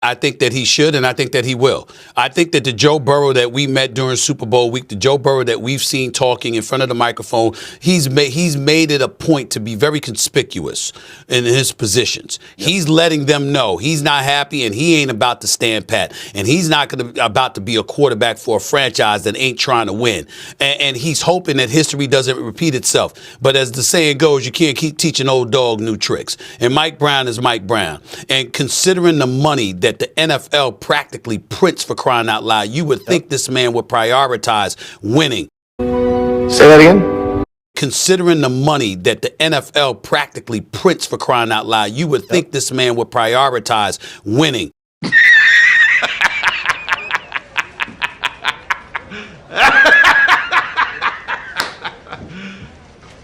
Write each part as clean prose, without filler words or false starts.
I think that he should, and I think that he will. I think that the Joe Burrow that we met during Super Bowl week, the Joe Burrow that we've seen talking in front of the microphone, he's made it a point to be very conspicuous in his positions. Yep. He's letting them know he's not happy, and he ain't about to stand pat, and he's not about to be a quarterback for a franchise that ain't trying to win. And he's hoping that history doesn't repeat itself. But as the saying goes, you can't keep teaching old dog new tricks. And Mike Brown is Mike Brown. And considering the money that the NFL practically prints, for crying out loud, you would think this man would prioritize winning. Say that again? Considering the money that the NFL practically prints, for crying out loud, you would think this man would prioritize winning.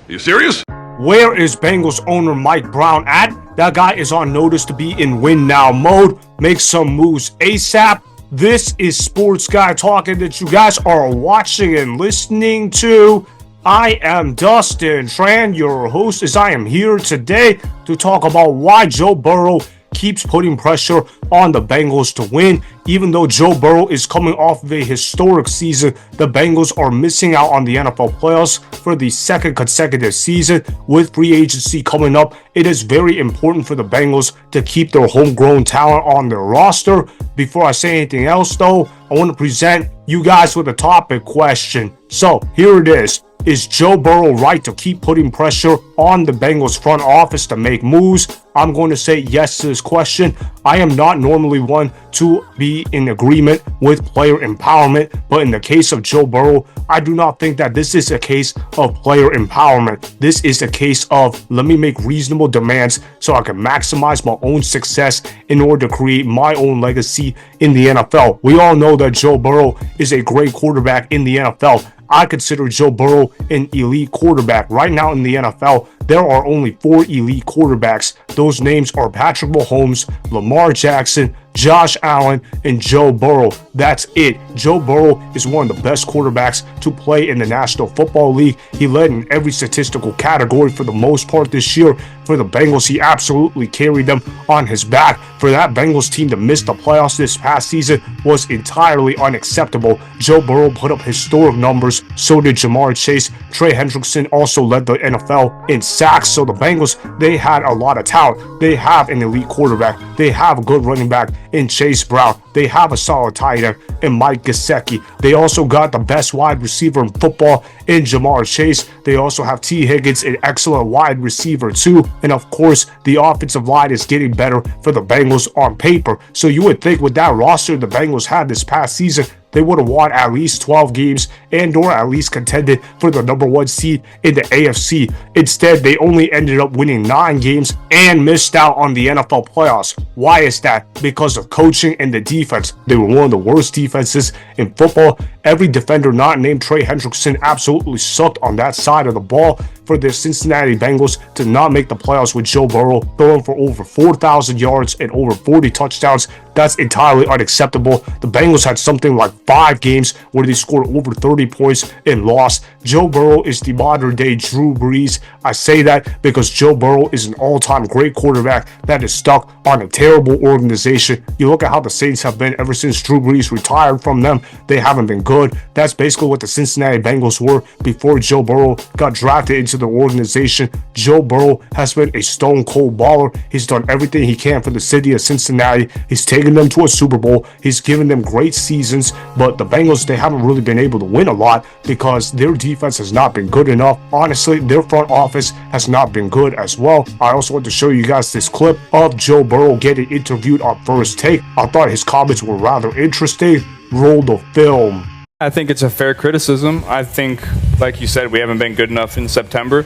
You serious? Where is Bengals owner Mike Brown at? That guy is on notice to be in win now mode. Make some moves ASAP. This is Sports Guy talking that you guys are watching and listening to. I am Dustin Tran, your host, as I am here today to talk about why Joe Burrow keeps putting pressure on the Bengals to win. Even though Joe Burrow is coming off of a historic season, the Bengals are missing out on the NFL playoffs for the second consecutive season. With free agency coming up, it is very important for the Bengals to keep their homegrown talent on their roster. Before I say anything else, though, I want to present you guys with a topic question. So here it is. Is Joe Burrow right to keep putting pressure on the Bengals front office to make moves? I'm going to say yes to this question. I am not normally one to be in agreement with player empowerment, but in the case of Joe Burrow, I do not think that this is a case of player empowerment. This is a case of let me make reasonable demands so I can maximize my own success in order to create my own legacy in the NFL. We all know that Joe Burrow is a great quarterback in the NFL. I consider Joe Burrow an elite quarterback. Right now in the NFL, there are only 4 elite quarterbacks. Those names are Patrick Mahomes, Lamar Jackson, Josh Allen, and Joe Burrow. That's it. Joe Burrow is one of the best quarterbacks to play in the National Football League. He led in every statistical category for the most part this year. For the Bengals, he absolutely carried them on his back. For that Bengals team to miss the playoffs this past season was entirely unacceptable. Joe Burrow put up historic numbers. So did Jamar Chase. Trey Hendrickson also led the NFL in sacks. So the Bengals, they had a lot of talent. They have an elite quarterback. They have a good running back in Chase Brown. They have a solid tight end in Mike Gesicki. They also got the best wide receiver in football in Jamar Chase. They also have T. Higgins, an excellent wide receiver too. And of course, the offensive line is getting better for the Bengals on paper. So you would think with that roster the Bengals had this past season, they would have won at least 12 games and or at least contended for the number 1 seed in the AFC. Instead, they only ended up winning 9 games and missed out on the NFL playoffs. Why is that? Because of coaching and the defense. They were one of the worst defenses in football. Every defender not named Trey Hendrickson absolutely sucked on that side of the ball. For the Cincinnati Bengals to not make the playoffs with Joe Burrow throwing for over 4,000 yards and over 40 touchdowns, that's entirely unacceptable. The Bengals had something like 5 games where they scored over 30 points and lost. Joe Burrow is the modern day Drew Brees. I say that because Joe Burrow is an all-time great quarterback that is stuck on a terrible organization. You look at how the Saints have been ever since Drew Brees retired from them. They haven't been good. That's basically what the Cincinnati Bengals were before Joe Burrow got drafted into the organization. Joe Burrow has been a stone cold baller. He's done everything he can for the city of Cincinnati. He's taken them to a Super Bowl. He's given them great seasons, but the Bengals, they haven't really been able to win a lot because their defense has not been good enough. Honestly, their front office has not been good as well. I also want to show you guys this clip of Joe Burrow getting interviewed on First Take. I thought his comments were rather interesting. Roll the film. I think it's a fair criticism. I think, like you said, we haven't been good enough in September.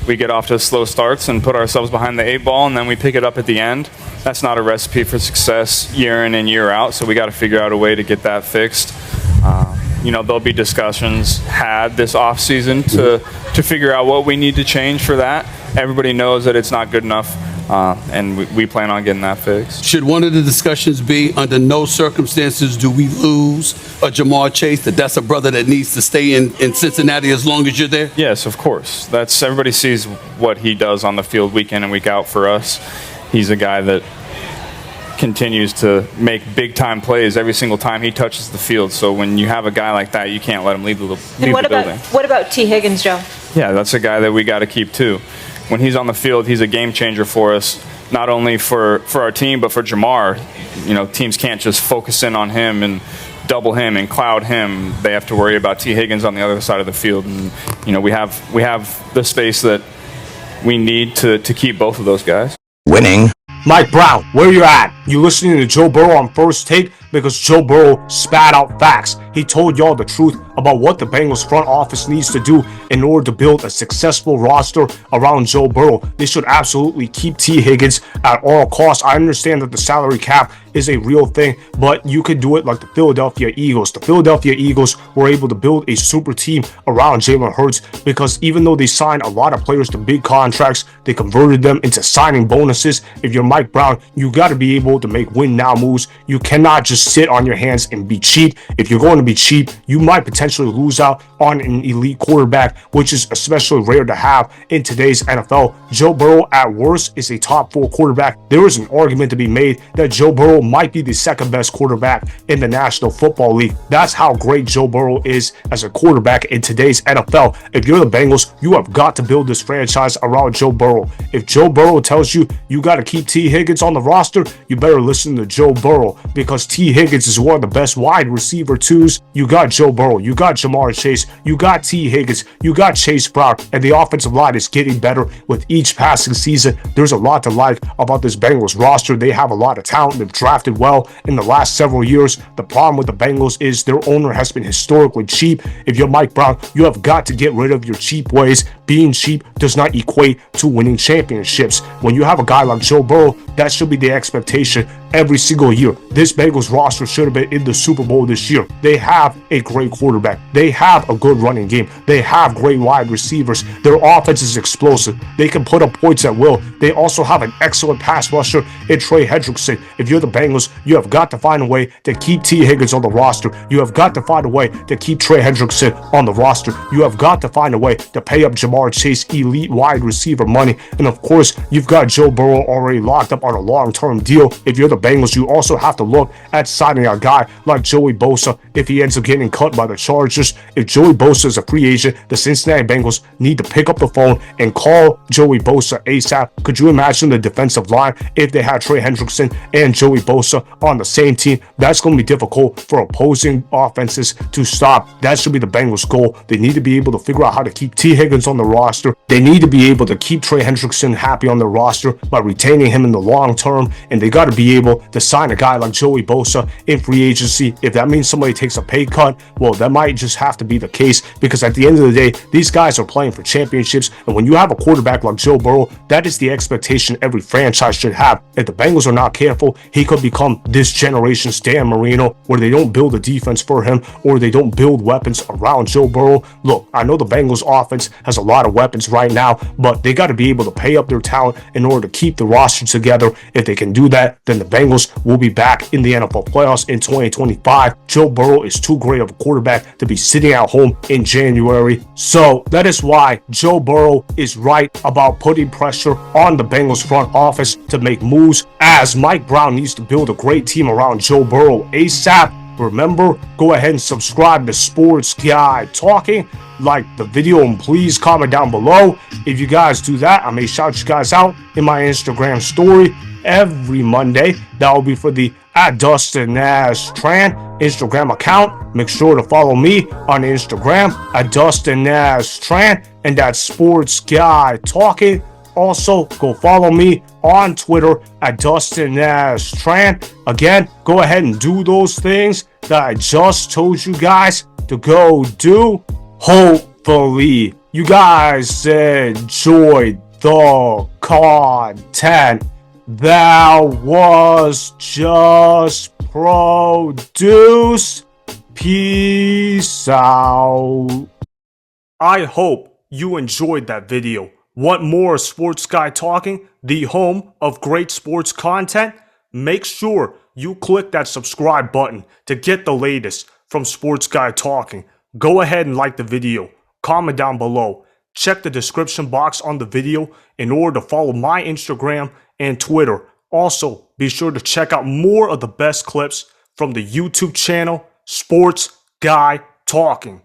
We get off to slow starts and put ourselves behind the 8 ball, and then we pick it up at the end. That's not a recipe for success year in and year out, so we got to figure out a way to get that fixed. There'll be discussions had this offseason to figure out what we need to change for that. Everybody knows that it's not good enough. And we plan on getting that fixed. Should one of the discussions be, under no circumstances do we lose a Jamar Chase, that's a brother that needs to stay in Cincinnati as long as you're there? Yes, of course. Everybody sees what he does on the field week in and week out for us. He's a guy that continues to make big-time plays every single time he touches the field. So when you have a guy like that, you can't let him leave the building. What about T. Higgins, Joe? Yeah, that's a guy that we got to keep too. When he's on the field, he's a game changer for us, not only for our team, but for Jamar. You know, teams can't just focus in on him and double him and cloud him. They have to worry about T. Higgins on the other side of the field. And, you know, we have the space that we need to keep both of those guys. Winning. Mike Brown, where you at? You listening to Joe Burrow on First Take? Because Joe Burrow spat out facts. He told y'all the truth about what the Bengals front office needs to do in order to build a successful roster around Joe Burrow. They should absolutely keep T. Higgins at all costs. I understand that the salary cap is a real thing, but you could do it like the Philadelphia Eagles. The Philadelphia Eagles were able to build a super team around Jalen Hurts because even though they signed a lot of players to big contracts, they converted them into signing bonuses. If you're Mike Brown, you got to be able to make win now moves. You cannot just sit on your hands and be cheap. If you're going to be cheap, you might potentially lose out on an elite quarterback, which is especially rare to have in today's NFL. Joe Burrow at worst is a top 4 quarterback. There is an argument to be made that Joe Burrow might be the second best quarterback in the National Football League. That's how great Joe Burrow is as a quarterback in today's NFL. If you're the Bengals, you have got to build this franchise around Joe Burrow. If Joe Burrow tells you you got to keep T. Higgins on the roster, you better listen to Joe Burrow because T. Higgins is one of the best wide receiver twos. You got Joe Burrow, you got Jamar Chase, you got T. Higgins, you got Chase Brown, and the offensive line is getting better with each passing season. There's a lot to like about this Bengals roster. They have a lot of talent. They've drafted well in the last several years. The problem with the Bengals is their owner has been historically cheap. If you're Mike Brown, you have got to get rid of your cheap ways. Being cheap does not equate to winning championships. When you have a guy like Joe Burrow, that should be the expectation every single year. This Bengals roster should have been in the Super Bowl this year. They have a great quarterback. They have a good running game. They have great wide receivers. Their offense is explosive. They can put up points at will. They also have an excellent pass rusher in Trey Hendrickson. If you're the Bengals, you have got to find a way to keep T. Higgins on the roster. You have got to find a way to keep Trey Hendrickson on the roster. You have got to find a way to pay up Jamar Chase elite wide receiver money. And of course, you've got Joe Burrow already locked up on a long-term deal. If you're the Bengals, you also have to look at signing a guy like Joey Bosa if he ends up getting cut by the Chargers. If Joey Bosa is a free agent, the Cincinnati Bengals need to pick up the phone and call Joey Bosa ASAP. Could you imagine the defensive line if they had Trey Hendrickson and Joey Bosa on the same team? That's going to be difficult for opposing offenses to stop. That should be the Bengals' goal. They need to be able to figure out how to keep T. Higgins on the roster. They need to be able to keep Trey Hendrickson happy on the roster by retaining him in the long term, and they got to be able to sign a guy like Joey Bosa in free agency. If that means somebody takes a pay cut, well, that might just have to be the case, because at the end of the day, these guys are playing for championships, and when you have a quarterback like Joe Burrow, that is the expectation every franchise should have. If the Bengals are not careful, he could become this generation's Dan Marino, where they don't build a defense for him, or they don't build weapons around Joe Burrow. Look, I know the Bengals offense has a lot of weapons right now, but they got to be able to pay up their talent in order to keep the roster together. If they can do that, then the Bengals will be back in the NFL playoffs in 2025. Joe Burrow is too great of a quarterback to be sitting at home in January. So that is why Joe Burrow is right about putting pressure on the Bengals front office to make moves, as Mike Brown needs to build a great team around Joe Burrow ASAP. Remember, go ahead and subscribe to Sports Guy Talking. Like the video and please comment down below. If you guys do that, I may shout you guys out in my Instagram story every Monday. That will be for the @DustinNashTran Instagram account. Make sure to follow me on Instagram @DustinNashTran, and that's Sports Guy Talking. Also, go follow me on Twitter @DustinNashTran. Again, go ahead and do those things that I just told you guys to go do. Hopefully, you guys enjoyed the content that was just produced. Peace out. I hope you enjoyed that video. Want more Sports Guy Talking, the home of great sports content? Make sure you click that subscribe button to get the latest from Sports Guy Talking. Go ahead and like the video, comment down below, check the description box on the video in order to follow my Instagram and Twitter. Also, be sure to check out more of the best clips from the YouTube channel, Sports Guy Talking.